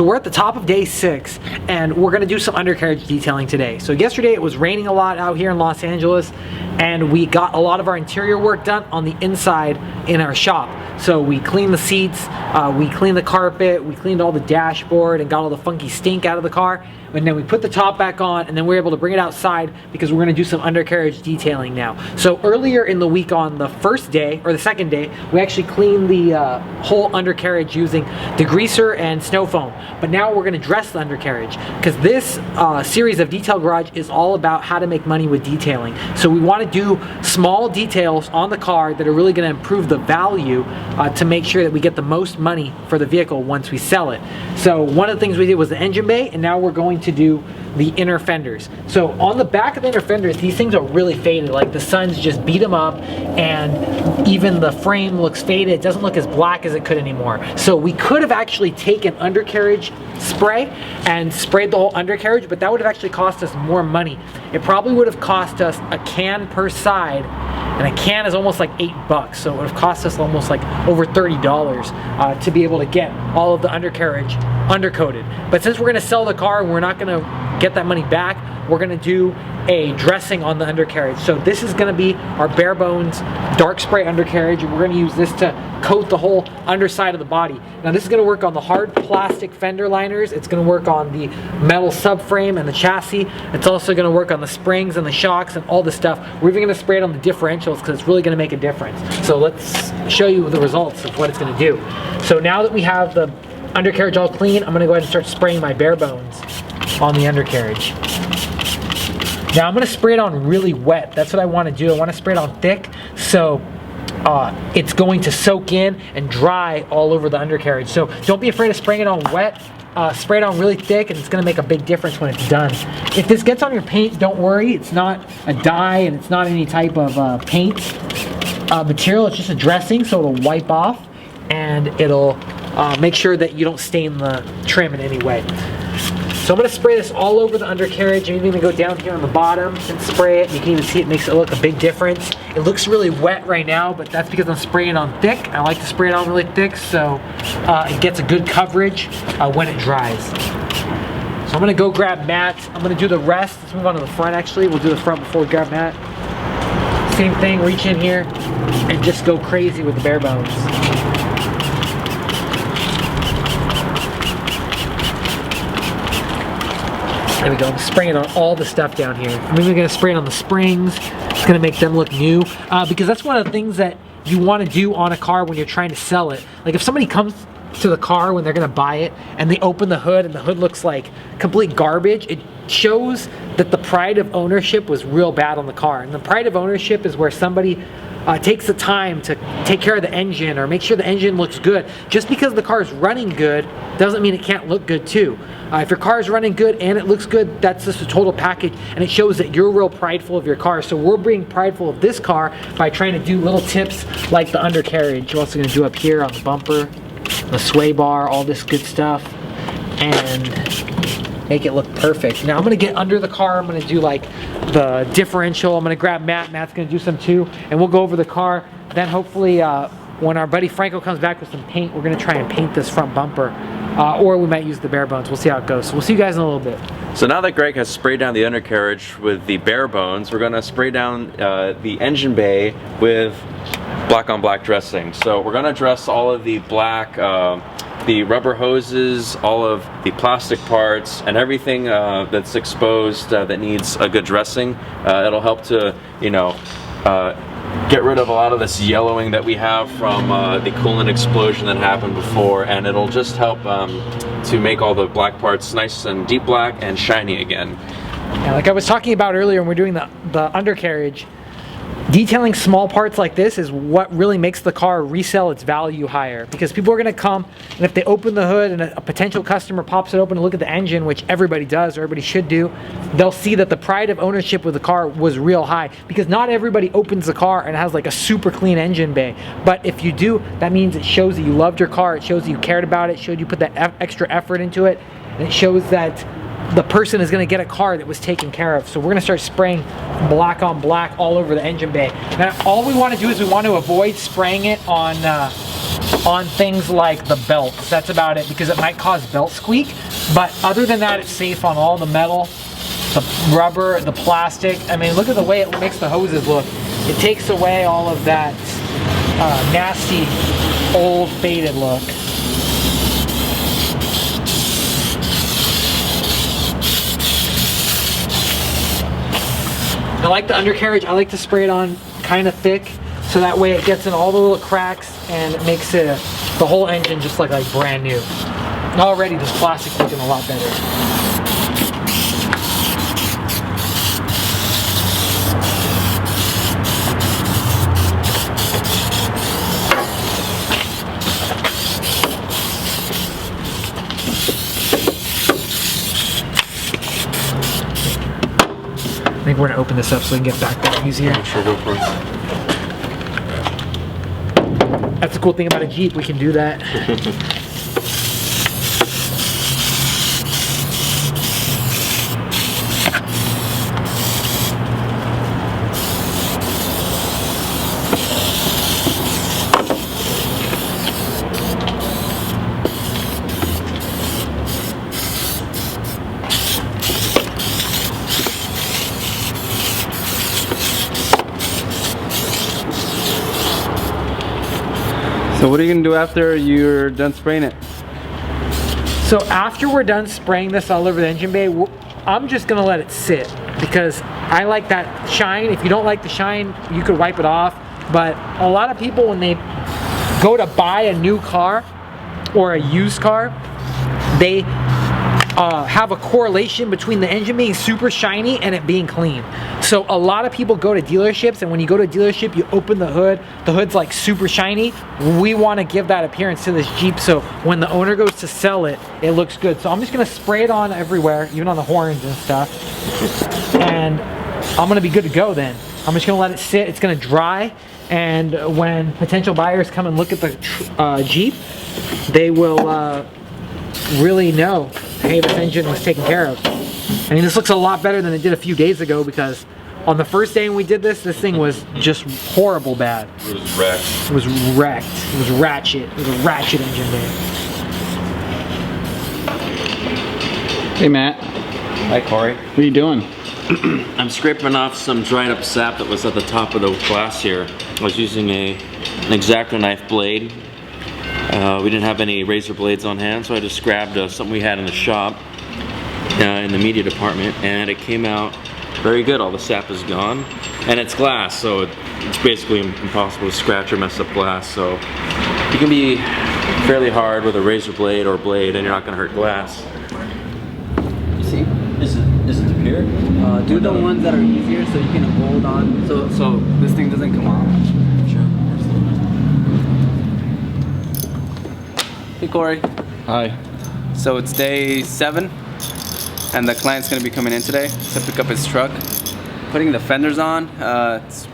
So we're at the top of day 6, and we're gonna do some undercarriage detailing today. So yesterday it was raining a lot out here in Los Angeles, and we got a lot of our interior work done on the inside in our shop. So we cleaned the seats, we cleaned the carpet, we cleaned all the dashboard and got all the funky stink out of the car. And then we put the top back on, and then we were able to bring it outside because we're gonna do some undercarriage detailing now. So earlier in the week on the first day, or the second day, we actually cleaned the whole undercarriage using degreaser and snow foam. But now we're gonna dress the undercarriage because this series of Detail Garage is all about how to make money with detailing. So we wanna do small details on the car that are really gonna improve the value to make sure that we get the most money for the vehicle once we sell it. So one of the things we did was the engine bay, and now we're going to do the inner fenders. So on the back of the inner fenders, these things are really faded. Like the sun's just beat them up, and even the frame looks faded. It doesn't look as black as it could anymore. So we could have actually taken undercarriage spray and sprayed the whole undercarriage, but that would have actually cost us more money. It probably would have cost us a can per side, and a can is almost like $8, so it would have cost us almost like over $30 to be able to get all of the undercarriage undercoated. But since we're gonna sell the car and we're not gonna get that money back, we're gonna do a dressing on the undercarriage. So this is gonna be our bare bones dark spray undercarriage, and we're gonna use this to coat the whole underside of the body. Now this is gonna work on the hard plastic fender liners, it's gonna work on the metal subframe and the chassis, it's also gonna work on the springs and the shocks and all this stuff. We're even gonna spray it on the differentials because it's really gonna make a difference. So let's show you the results of what it's gonna do. So now that we have the undercarriage all clean, I'm gonna go ahead and start spraying my bare bones on the undercarriage. Now I'm gonna spray it on really wet. That's what I wanna do. I wanna spray it on thick, so it's going to soak in and dry all over the undercarriage. So don't be afraid of spraying it on wet. Spray it on really thick, and it's gonna make a big difference when it's done. If this gets on your paint, don't worry. It's not a dye, and it's not any type of paint material. It's just a dressing, so it'll wipe off, and it'll make sure that you don't stain the trim in any way. So I'm gonna spray this all over the undercarriage. I'm even gonna go down here on the bottom and spray it. You can even see it makes it look a big difference. It looks really wet right now, but that's because I'm spraying on thick. I like to spray it on really thick so it gets a good coverage when it dries. So I'm gonna go grab Matt. I'm gonna do the rest. Let's move on to the front actually. We'll do the front before we grab Matt. Same thing, reach in here and just go crazy with the bare bones. There we go, I'm spraying it on all the stuff down here. I'm even gonna spray it on the springs. It's gonna make them look new because that's one of the things that you wanna do on a car when you're trying to sell it. Like if somebody comes to the car when they're gonna buy it and they open the hood and the hood looks like complete garbage, it shows that the pride of ownership was real bad on the car. And the pride of ownership is where somebody takes the time to take care of the engine or make sure the engine looks good. Just because the car is running good doesn't mean it can't look good too. If your car is running good and it looks good, that's just a total package, and it shows that you're real prideful of your car. So we're being prideful of this car by trying to do little tips like the undercarriage. We're also going to do up here on the bumper, the sway bar, all this good stuff, and make it look perfect. Now I'm gonna get under the car. I'm gonna do like the differential. I'm gonna grab Matt. Matt's gonna do some too, and we'll go over the car. Then hopefully when our buddy Franco comes back with some paint, we're gonna try and paint this front bumper, or we might use the bare bones. We'll see how it goes. So we'll see you guys in a little bit. So now that Greg has sprayed down the undercarriage with the bare bones, we're gonna spray down the engine bay with black on black dressing. So we're gonna dress all of the black, the rubber hoses, all of the plastic parts, and everything that's exposed that needs a good dressing. It'll help to, you know, get rid of a lot of this yellowing that we have from the coolant explosion that happened before, and it'll just help to make all the black parts nice and deep black and shiny again. Yeah, like I was talking about earlier when we're doing the undercarriage, detailing small parts like this is what really makes the car resell its value higher, because people are going to come, and if they open the hood and a potential customer pops it open and look at the engine, which everybody does or everybody should do, they'll see that the pride of ownership with the car was real high, because not everybody opens the car and has like a super clean engine bay. But if you do, that means it shows that you loved your car, it shows that you cared about it, it showed you put that extra effort into it, and it shows that the person is going to get a car that was taken care of. So we're going to start spraying black on black all over the engine bay. Now all we want to do is we want to avoid spraying it on on things like the belts. That's about it, because it might cause belt squeak. But other than that, it's safe on all the metal, the rubber, the plastic. I mean, look at the way it makes the hoses look. It takes away all of that nasty, old, faded look. I like the undercarriage. I like to spray it on kind of thick, so that way it gets in all the little cracks and it makes it the whole engine just look like brand new. And already this plastic looking a lot better. I think we're gonna open this up so we can get back there easier. Sure, go for it. That's the cool thing about a Jeep, we can do that. So what are you gonna do after you're done spraying it? So after we're done spraying this all over the engine bay, I'm just gonna let it sit, because I like that shine. If you don't like the shine, you could wipe it off. But a lot of people, when they go to buy a new car or a used car, they have a correlation between the engine being super shiny and it being clean. So a lot of people go to dealerships, and when you go to a dealership, you open the hood's like super shiny. We want to give that appearance to this Jeep, so when the owner goes to sell it, it looks good. So I'm just gonna spray it on everywhere, even on the horns and stuff, and I'm gonna be good to go then. I'm just gonna let it sit, it's gonna dry, and when potential buyers come and look at the Jeep, they will really know, hey, this engine was taken care of. I mean, this looks a lot better than it did a few days ago, because on the first day when we did this thing was just horrible bad. It was wrecked. It was wrecked. It was ratchet. It was a ratchet engine bay. Hey Matt. Hi Corey. What are you doing? I'm scraping off some dried up sap that was at the top of the glass here. I was using an X-Acto knife blade. We didn't have any razor blades on hand, so I just grabbed something we had in the shop in the media department, and it came out very good. All the sap is gone, and it's glass, so it's basically impossible to scratch or mess up glass. So you can be fairly hard with a razor blade or blade, and you're not going to hurt glass. You see? Is it the pier? Do the ones that are easier so you can hold on, so this thing doesn't come off. Hey Corey. Hi. So it's day 7, and the client's gonna be coming in today to pick up his truck. Putting the fenders on, it's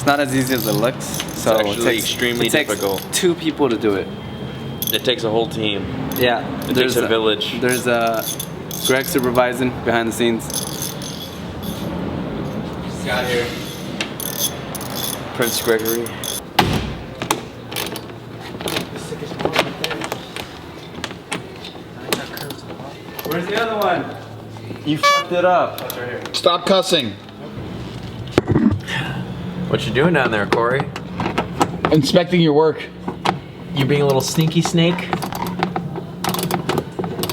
not as easy as it looks. So It's actually extremely difficult. It takes 2 people to do it. It takes a whole team. Yeah. It takes a village. There's Greg supervising behind the scenes. Scott here. Prince Gregory. Where's the other one? You fucked it up. That's right here. Stop cussing. What you doing down there, Corey? Inspecting your work. You being a little sneaky snake?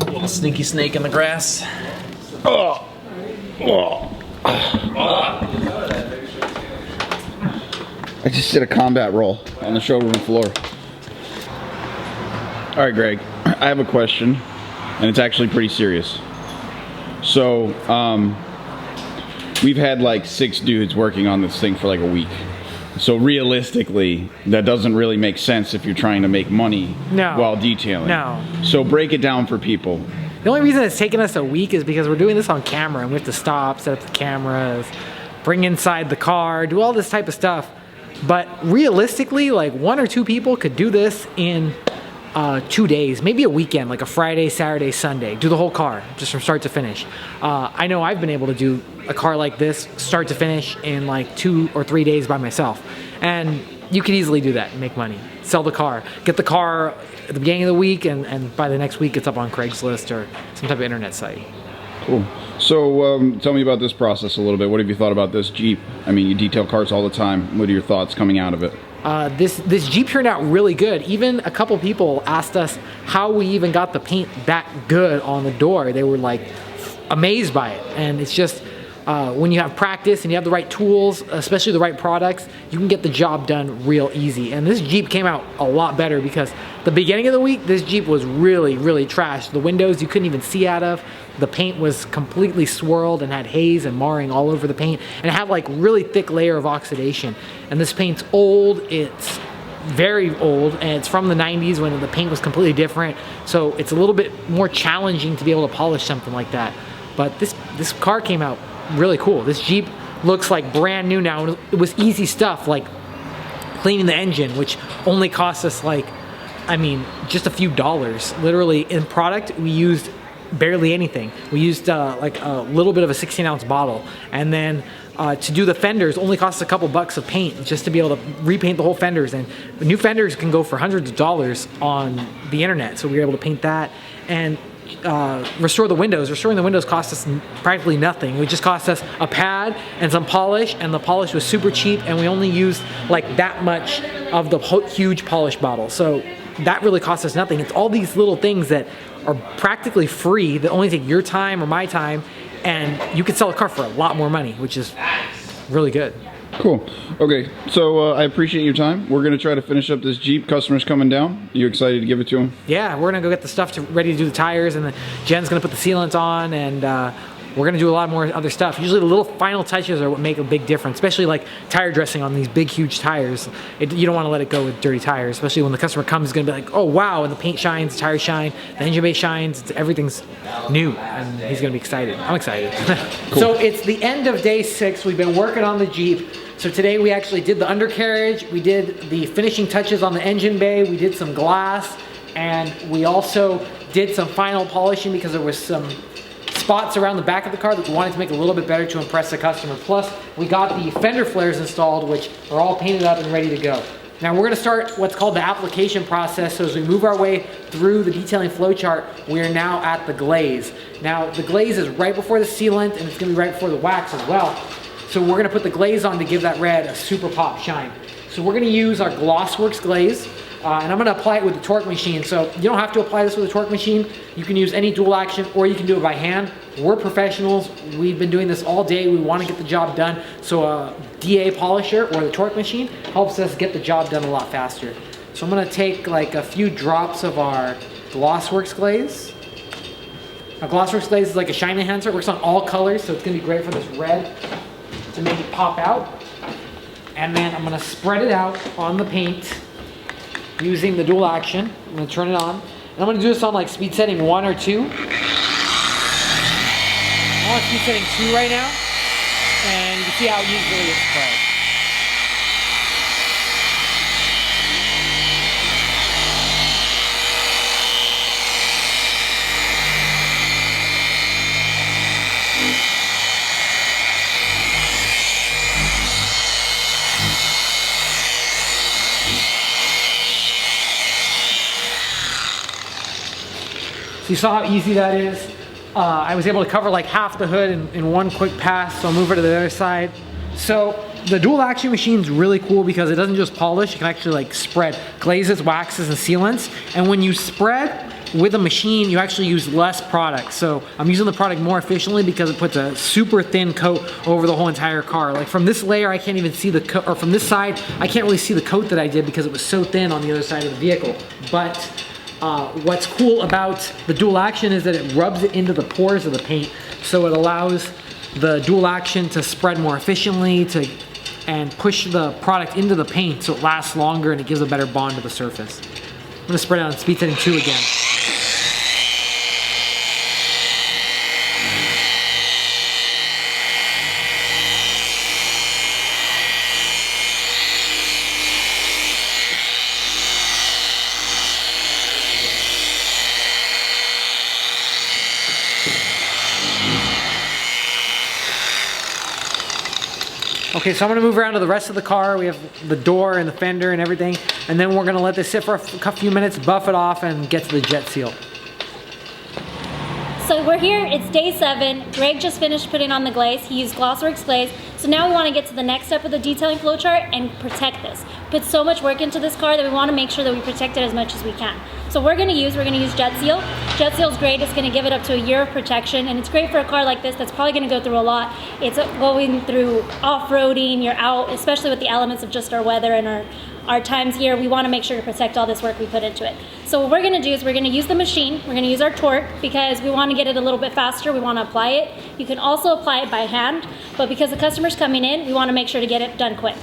A little sneaky snake in the grass? Oh. Oh. I just did a combat roll on the showroom floor. All right, Greg, I have a question, and it's actually pretty serious. So, we've had like 6 dudes working on this thing for like a week. So realistically, that doesn't really make sense if you're trying to make money while detailing. No. So break it down for people. The only reason it's taken us a week is because we're doing this on camera, and we have to stop, set up the cameras, bring inside the car, do all this type of stuff. But realistically, like 1 or 2 people could do this in 2 days, maybe a weekend, like a Friday, Saturday, Sunday. Do the whole car, just from start to finish. I know I've been able to do a car like this, start to finish, in like 2 or 3 days by myself. And you could easily do that and make money. Sell the car. Get the car at the beginning of the week, and by the next week it's up on Craigslist or some type of internet site. Cool. So tell me about this process a little bit. What have you thought about this Jeep? I mean, you detail cars all the time. What are your thoughts coming out of it? This Jeep turned out really good. Even a couple people asked us how we even got the paint that good on the door. They were like amazed by it. And it's just when you have practice and you have the right tools, especially the right products, you can get the job done real easy. And this Jeep came out a lot better because the beginning of the week, this Jeep was really, really trash. The windows you couldn't even see out of. The paint was completely swirled and had haze and marring all over the paint. And it had like really thick layer of oxidation. And this paint's old, it's very old, and it's from the 90s when the paint was completely different. So it's a little bit more challenging to be able to polish something like that. But this car came out really cool. This Jeep looks like brand new now. It was easy stuff like cleaning the engine, which only cost us like, I mean, just a few dollars. Literally in product, we used barely anything. We used like a little bit of a 16-ounce bottle, and then to do the fenders only costs a couple bucks of paint just to be able to repaint the whole fenders. And the new fenders can go for hundreds of dollars on the internet, so we were able to paint that and restore the windows. Restoring the windows cost us practically nothing. It just cost us a pad and some polish, and the polish was super cheap, and we only used like that much of the huge polish bottle. So that really cost us nothing. It's all these little things that are practically free that only take your time or my time, and you could sell a car for a lot more money, which is really good. Cool. Okay, so I appreciate your time. We're gonna try to finish up this Jeep. Customers coming down. You excited to give it to them? Yeah, we're gonna go get the stuff ready to do the tires, and then Jen's gonna put the sealant on, and we're gonna do a lot more other stuff. Usually the little final touches are what make a big difference, especially like tire dressing on these big, huge tires. You don't wanna let it go with dirty tires, especially when the customer comes, is gonna be like, oh wow, and the paint shines, the tires shine, the engine bay shines, everything's new, and he's gonna be excited. I'm excited. Cool. So it's the end of day 6. We've been working on the Jeep. So today we actually did the undercarriage, we did the finishing touches on the engine bay, we did some glass, and we also did some final polishing because there was some spots around the back of the car that we wanted to make a little bit better to impress the customer. Plus, we got the fender flares installed, which are all painted up and ready to go. Now we're gonna start what's called the application process. So as we move our way through the detailing flowchart, we are now at the glaze. Now the glaze is right before the sealant, and it's gonna be right before the wax as well. So we're gonna put the glaze on to give that red a super pop shine. So we're gonna use our Glossworks glaze, and I'm gonna apply it with the torque machine. So you don't have to apply this with a torque machine. You can use any dual action, or you can do it by hand. We're professionals. We've been doing this all day. We wanna get the job done. So a DA polisher or the torque machine helps us get the job done a lot faster. So I'm gonna take like a few drops of our Glossworks glaze. Now Glossworks glaze is like a shine enhancer. It works on all colors, so it's gonna be great for this red to make it pop out. And then I'm gonna spread it out on the paint using the dual action. I'm gonna turn it on. And I'm gonna do this on like speed setting 1 or 2. I'm on speed setting 2 right now. And you can see how easily it spreads. So you saw how easy that is. I was able to cover like half the hood in one quick pass, so I'll move her to the other side. So the dual action machine is really cool because it doesn't just polish, it can actually like spread glazes, waxes, and sealants. And when you spread with a machine, you actually use less product. So I'm using the product more efficiently because it puts a super thin coat over the whole entire car. Like from this layer, I can't even see the coat, or from this side, I can't really see the coat that I did because it was so thin on the other side of the vehicle. But what's cool about the dual action is that it rubs it into the pores of the paint, so it allows the dual action to spread more efficiently and push the product into the paint so it lasts longer and it gives a better bond to the surface. I'm gonna spread it on speed setting 2 again. Okay, so I'm gonna move around to the rest of the car. We have the door and the fender and everything, and then we're gonna let this sit for a few minutes, buff it off, and get to the jet seal. So we're here, it's day 7. Greg just finished putting on the glaze. He used Glossworks glaze. So now we want to get to the next step of the detailing flowchart and protect this. Put so much work into this car that we want to make sure that we protect it as much as we can. So we're going to use Jet Seal. Jet Seal is great. It's going to give it up to a year of protection, and it's great for a car like this that's probably going to go through a lot. It's going through off-roading, you're out, especially with the elements of just our weather and our times here. We want to make sure to protect all this work we put into it. So what we're going to do is we're going to use the machine. We're going to use our torque because we want to get it a little bit faster. We want to apply it. You can also apply it by hand, but because the customer's coming in, we want to make sure to get it done quick.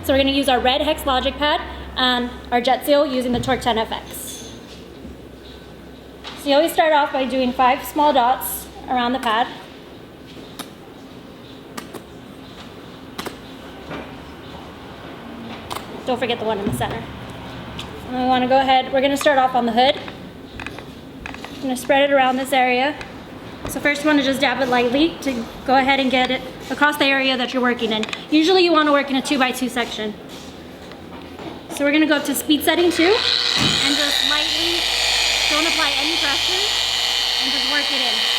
So we're going to use our red hex logic pad and our jet seal using the Torque 10FX. So you always start off by doing 5 small dots around the pad. Don't forget the one in the center. And we want to go ahead, we're going to start off on the hood. I'm going to spread it around this area. So first you want to just dab it lightly to go ahead and get it across the area that you're working in. Usually you want to work in a 2x2 section. So we're going to go up to speed setting 2 and just lightly, don't apply any pressure, and just work it in.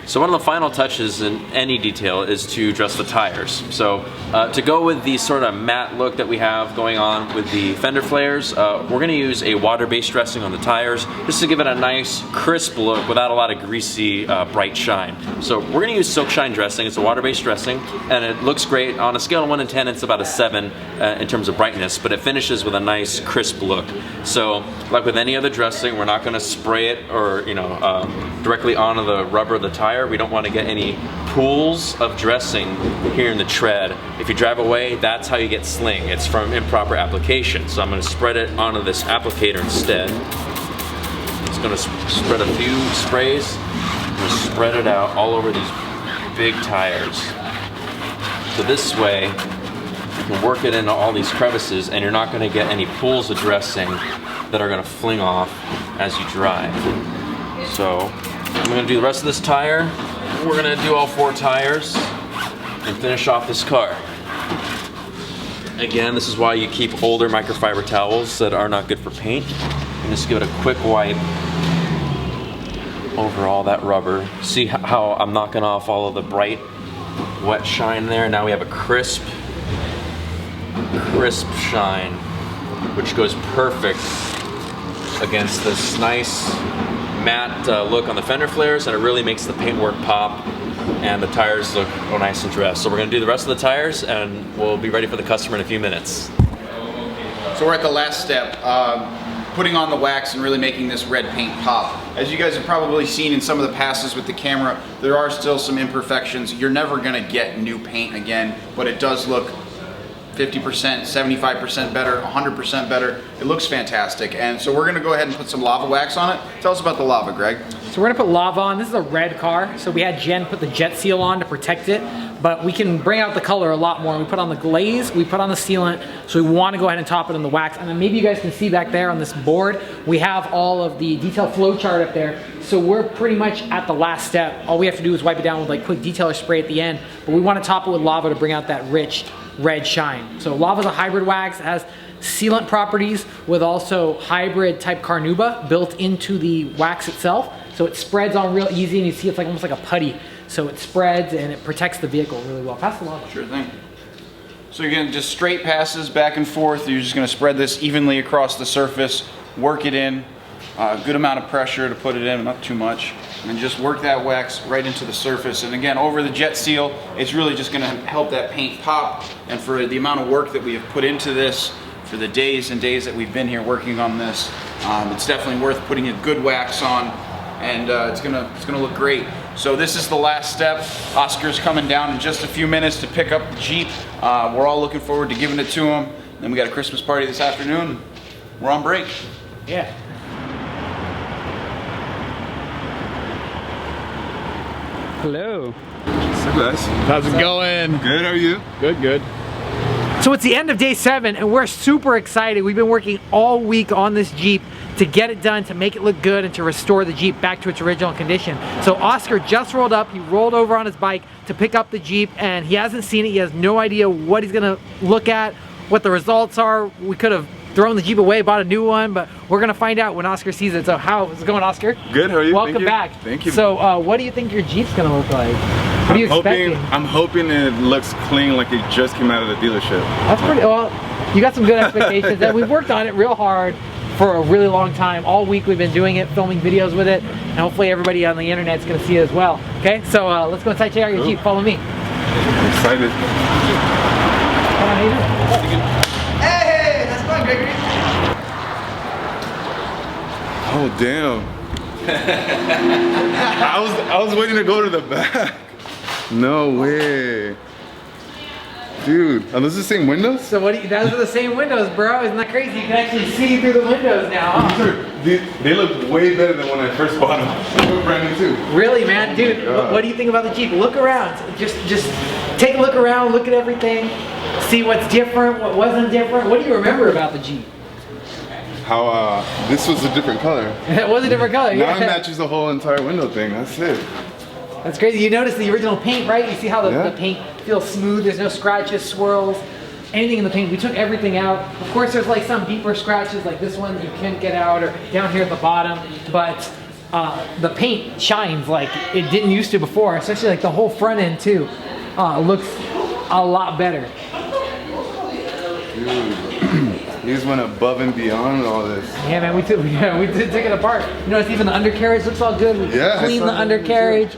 So one of the final touches in any detail is to dress the tires. So to go with the sort of matte look that we have going on with the fender flares, we're going to use a water-based dressing on the tires just to give it a nice crisp look without a lot of greasy bright shine. So we're going to use silk shine dressing. It's a water-based dressing and it looks great. On a scale of 1 to 10 it's about a 7 in terms of brightness, but it finishes with a nice crisp look. So like with any other dressing, we're not going to spray it or directly onto the rubber of the tire. We don't want to get any pools of dressing here in the tread. If you drive away, that's how you get sling. It's from improper application. So I'm going to spread it onto this applicator instead. Just going to spread a few sprays. I'm going to spread it out all over these big tires. So this way, you can work it into all these crevices and you're not going to get any pools of dressing that are going to fling off as you drive. So I'm going to do the rest of this tire. We're going to do all 4 tires and finish off this car. Again, this is why you keep older microfiber towels that are not good for paint. And just give it a quick wipe over all that rubber. See how I'm knocking off all of the bright, wet shine there? Now we have a crisp shine, which goes perfect against this nice matte look on the fender flares, and it really makes the paintwork pop and the tires look nice and dressed. So we're going to do the rest of the tires and we'll be ready for the customer in a few minutes. So we're at the last step, putting on the wax and really making this red paint pop. As you guys have probably seen in some of the passes with the camera, there are still some imperfections. You're never going to get new paint again, but it does look 50%, 75% better, 100% better. It looks fantastic. And so we're gonna go ahead and put some lava wax on it. Tell us about the lava, Greg. So we're gonna put lava on. This is a red car. So we had Jen put the jet seal on to protect it, but we can bring out the color a lot more. We put on the glaze, we put on the sealant, so we wanna go ahead and top it on the wax. And then maybe you guys can see back there on this board, we have all of the detail flow chart up there. So we're pretty much at the last step. All we have to do is wipe it down with like quick detailer spray at the end, but we wanna top it with lava to bring out that rich red shine. So lava is a hybrid wax. It has sealant properties with also hybrid type carnauba built into the wax itself. So it spreads on real easy and you see it's like almost like a putty. So it spreads and it protects the vehicle really well. Pass the lava. Sure thing. So you're gonna just straight passes back and forth. You're just gonna spread this evenly across the surface, work it in, a good amount of pressure to put it in, not too much. And just work that wax right into the surface. And again, over the jet seal, it's really just gonna help that paint pop. And for the amount of work that we have put into this, for the days and days that we've been here working on this, it's definitely worth putting a good wax on, and it's gonna look great. So this is the last step. Oscar's coming down in just a few minutes to pick up the Jeep. We're all looking forward to giving it to him. Then we got a Christmas party this afternoon. We're on break. Yeah. Hello. Hey guys. How's it going? Good, how are you? Good, good. So it's the end of day 7 and we're super excited. We've been working all week on this Jeep to get it done, to make it look good, and to restore the Jeep back to its original condition. So Oscar just rolled up, he rolled over on his bike to pick up the Jeep, and he hasn't seen it, he has no idea what he's gonna look at, what the results are. We could have thrown the Jeep away, bought a new one, but we're gonna find out when Oscar sees it. So how's it going, Oscar? Good, how are you? Welcome back. Thank you. So what do you think your Jeep's gonna look like? What are you expecting? I'm hoping it looks clean like it just came out of the dealership. That's pretty, well, you got some good expectations, and we've worked on it real hard for a really long time. All week we've been doing it, filming videos with it, and hopefully everybody on the internet's gonna see it as well. Okay, so let's go inside, check out your Jeep. Follow me. I'm excited. Come on, Hayden. Hey, how's it going, Gregory? Oh damn. I was waiting to go to the back. No way. Dude, are those the same windows? So what? Those are the same windows, bro. Isn't that crazy? You can actually see through the windows now. Huh? They look way better than when I first bought them. They were brand new too. Really, man, dude. What do you think about the Jeep? Look around. Just take a look around. Look at everything. See what's different. What wasn't different. What do you remember about the Jeep? How this was a different color. It was a different color. Now Yeah. it matches the whole entire window thing. That's it. That's crazy. You notice the original paint, right? You see how the Yeah. paint feels smooth. There's no scratches, swirls, anything in the paint. We took everything out. Of course, there's like some deeper scratches, like this one you can't get out, or down here at the bottom. But the paint shines like it didn't used to before. Especially like the whole front end too looks a lot better. Dude. You just went above and beyond all this. Yeah, man, we took it apart. You notice even the undercarriage looks all good. We Yeah, cleaned the I saw that undercarriage.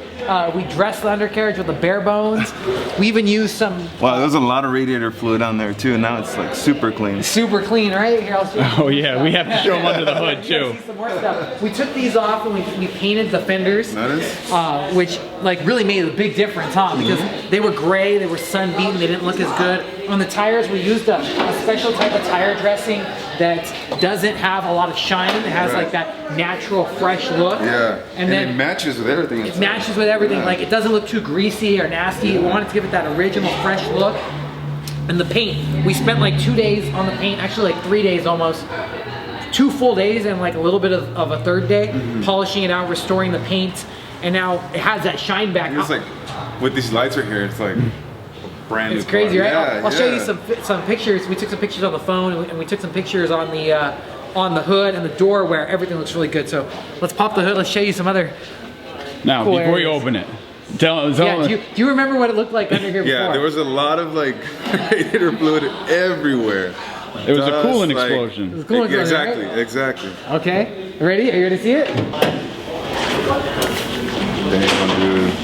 We dressed the undercarriage with the bare bones. We even used some Wow, there's a lot of radiator fluid on there too. Now it's like super clean. super clean, right? Here, I'll show you. Oh yeah, we have to show them under the hood You too. gotta see some more stuff. We took these off and we painted the fenders, Notice? which like really made a big difference, huh? Because they were gray, they were sun beaten, they didn't look as good. On the tires, we used a special type of tire dressing that doesn't have a lot of shine. It has like that natural, fresh look. Yeah. And then it matches with everything. it matches with everything. Like it doesn't look too greasy or nasty. We wanted to give it that original, fresh look. And the paint, we spent like 2 days on the paint, actually like 3 days almost. 2 full days and like a little bit of a third day, polishing it out, restoring the paint, and now it has that shine back. It's like with these lights right here, it's like a brand new It's crazy, car. right? Yeah, I'll show you yeah. some pictures. We took some pictures on the phone, and we took some pictures on the hood and the door where everything looks really good. So let's pop the hood. Let's show you some other. Now, Cool before you areas. open it, tell Yeah, do you remember what it looked like under here before? Yeah, there was a lot of like radiator fluid everywhere. it was a Dust, coolant like- explosion. It was cool. Exactly, Right? exactly. Okay, ready? Are you ready to see it? Damn, dude.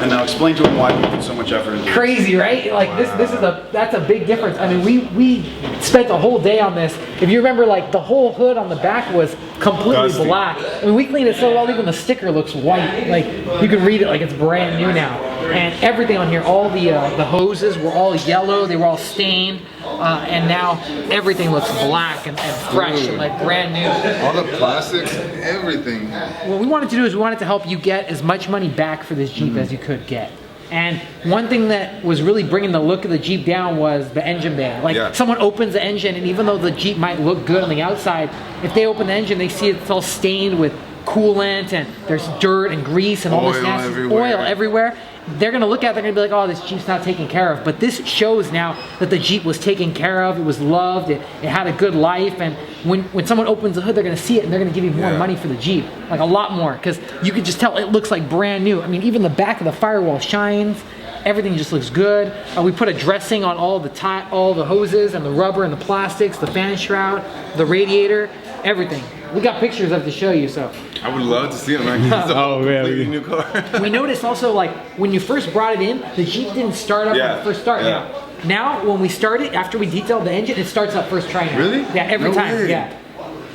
And now explain to him why we put so much effort into it. Crazy, right? Like that's a big difference. I mean, we spent a whole day on this. If you remember, like the whole hood on the back was completely Dusty. black. I mean, we cleaned it so well, even the sticker looks white. Like you can read it like it's brand new now. And everything on here, all the hoses were all yellow. They were all stained. And now everything looks black and fresh and like brand new. All the plastics, everything. What we wanted to do is we wanted to help you get as much money back for this Jeep as you could get. And one thing that was really bringing the look of the Jeep down was the engine bay. Like Yeah. someone opens the engine, and even though the Jeep might look good on the outside, if they open the engine, they see it's all stained with coolant and there's dirt and grease and all this Oil nasty everywhere. oil everywhere. They're gonna look at it, they're gonna be like, oh, this Jeep's not taken care of. But this shows now that the Jeep was taken care of, it was loved, it had a good life, and when someone opens the hood, they're gonna see it and they're gonna give you more Yeah. money for the Jeep. Like a lot more, because you could just tell it looks like brand new. I mean, even the back of the firewall shines, everything just looks good. We put a dressing on all the hoses and the rubber and the plastics, the fan shroud, the radiator, everything. We got pictures of it to show you, so. I would love to see it, man. It's a Oh, yeah, completely we- new car. We noticed also, like, when you first brought it in, the Jeep didn't start up Yeah, on the first start. yeah. Now, when we start it, after we detailed the engine, it starts up first try now. Really? Yeah, every No time, way. yeah.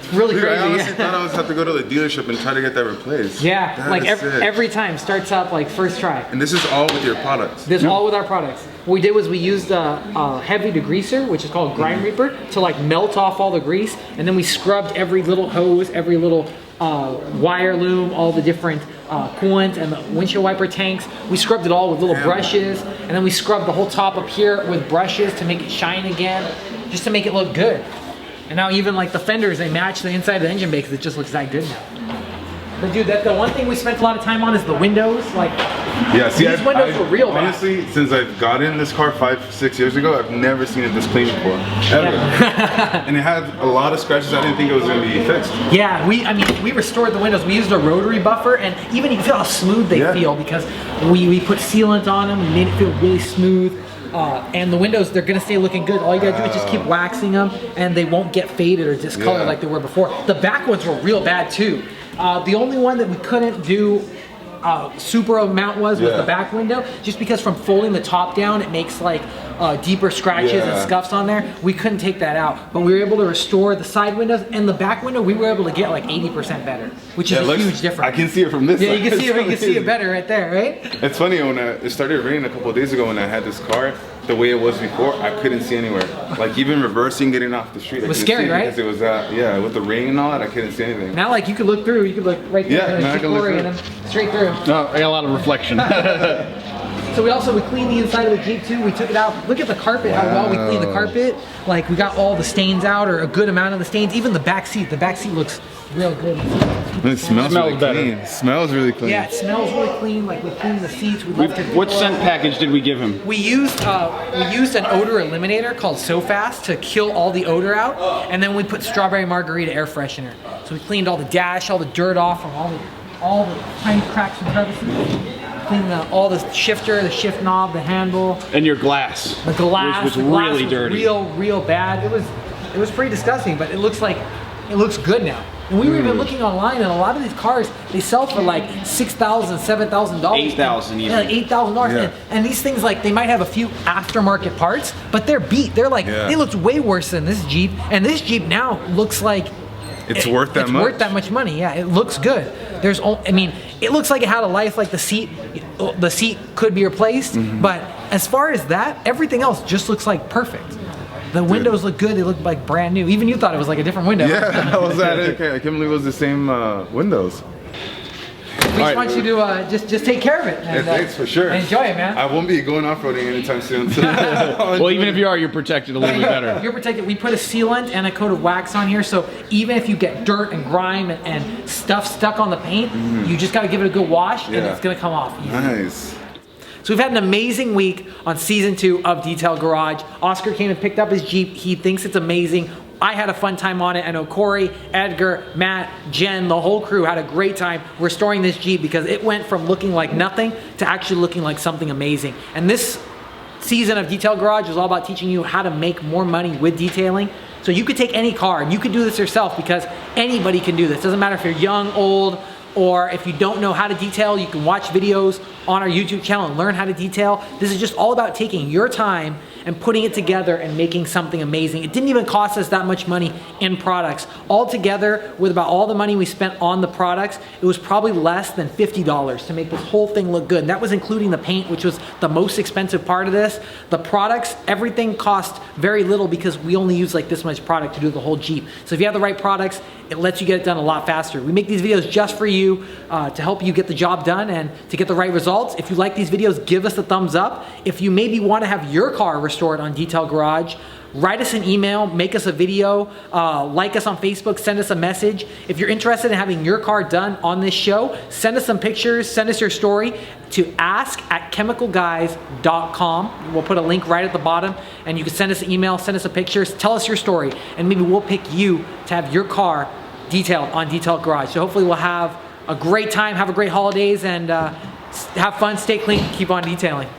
It's really Dude, crazy. I honestly yeah. thought I would have to go to the dealership and try to get that replaced. Yeah, That like is sick. every time starts up like first try. And this is all with your products. This all with our products. What we did was we used a heavy degreaser, which is called Grime Reaper, to like melt off all the grease, and then we scrubbed every little hose, every little wire loom, all the different coolant and the windshield wiper tanks. We scrubbed it all with little brushes, and then we scrubbed the whole top up here with brushes to make it shine again, just to make it look good. And now even like the fenders, they match the inside of the engine bay because it just looks that good now. But dude, the one thing we spent a lot of time on is the windows. Like, yeah, see, these windows were real bad. Honestly, since I've got in this car 5-6 years ago, I've never seen it this clean before, ever. Yeah. And it had a lot of scratches. I didn't think it was gonna be fixed. Yeah, we restored the windows. We used a rotary buffer, and even you can feel how smooth they feel because we put sealant on them. We made it feel really smooth. And the windows, they're gonna stay looking good. All you gotta do is just keep waxing them, and they won't get faded or discolored like they were before. The back ones were real bad too. The only one that we couldn't do super amount was the back window, just because from folding the top down it makes like deeper scratches and scuffs on there. We couldn't take that out, but we were able to restore the side windows, and the back window we were able to get like 80% better, which is a huge difference. I can see it from this side. Yeah, you can see it better right there, right? It's funny, when it started raining a couple of days ago when I had this car, the way it was before, I couldn't see anywhere. Like even reversing, getting off the street, it was scary, right? Because it was with the rain and all that, I couldn't see anything. Now, like you could look through, you could look right there, Yeah, now I can look through. and straight through. No, I got a lot of reflection. So we cleaned the inside of the Jeep too. We took it out. Look at the carpet, how well we cleaned the carpet. Like we got all the stains out, or a good amount of the stains. Even the back seat. The back seat looks real good. And it smells really clean. It smells really clean. Yeah, it smells really clean. Like we cleaned the seats. We left it. What scent package did we give him? We used an odor eliminator called So Fast to kill all the odor out, and then we put strawberry margarita air freshener. So we cleaned all the dash, all the dirt off from all the tiny cracks and crevices. Cleaned all the shifter, the shift knob, the handle. And your glass. The glass was the glass really was dirty. Real bad. It was pretty disgusting, but it looks good now. And we were even looking online, and a lot of these cars, they sell for like $6,000, $7,000. $8,000 even. Yeah, like $8,000. Yeah. And these things, like, they might have a few aftermarket parts, but they're beat. They're like, they looked way worse than this Jeep. And this Jeep now looks like it's worth that much. It's worth that much money. Yeah, it looks good. It looks like it had a life. Like the seat could be replaced, but as far as that, everything else just looks like perfect. The windows look good. They look like brand new. Even you thought it was like a different window. Yeah, I was at it. I can't believe it was the same windows. We just want you to just take care of it. And, thanks for sure. Enjoy it, man. I won't be going off-roading anytime soon. So Well, even if you are, you're protected a little bit better. You're protected. We put a sealant and a coat of wax on here, so even if you get dirt and grime and stuff stuck on the paint, you just got to give it a good wash, and it's gonna come off easy. Nice. So we've had an amazing week on season 2 of Detail Garage. Oscar came and picked up his Jeep. He thinks it's amazing. I had a fun time on it. I know Corey, Edgar, Matt, Jen, the whole crew had a great time restoring this Jeep because it went from looking like nothing to actually looking like something amazing. And this season of Detail Garage is all about teaching you how to make more money with detailing. So you could take any car and you could do this yourself because anybody can do this. Doesn't matter if you're young, old, or if you don't know how to detail, you can watch videos on our YouTube channel and learn how to detail. This is just all about taking your time and putting it together and making something amazing. It didn't even cost us that much money in products. All together, with about all the money we spent on the products, it was probably less than $50 to make this whole thing look good. And that was including the paint, which was the most expensive part of this. The products, everything cost very little because we only use like this much product to do the whole Jeep. So if you have the right products, it lets you get it done a lot faster. We make these videos just for you to help you get the job done and to get the right results. If you like these videos, give us a thumbs up. If you maybe want to have your car restored on Detail Garage, write us an email, make us a video, like us on Facebook, send us a message. If you're interested in having your car done on this show, send us some pictures, send us your story to ask@chemicalguys.com. We'll put a link right at the bottom, and you can send us an email, send us a picture, tell us your story, and maybe we'll pick you to have your car detailed on Detail Garage. So hopefully we'll have a great time, have a great holidays, and have fun, stay clean, keep on detailing.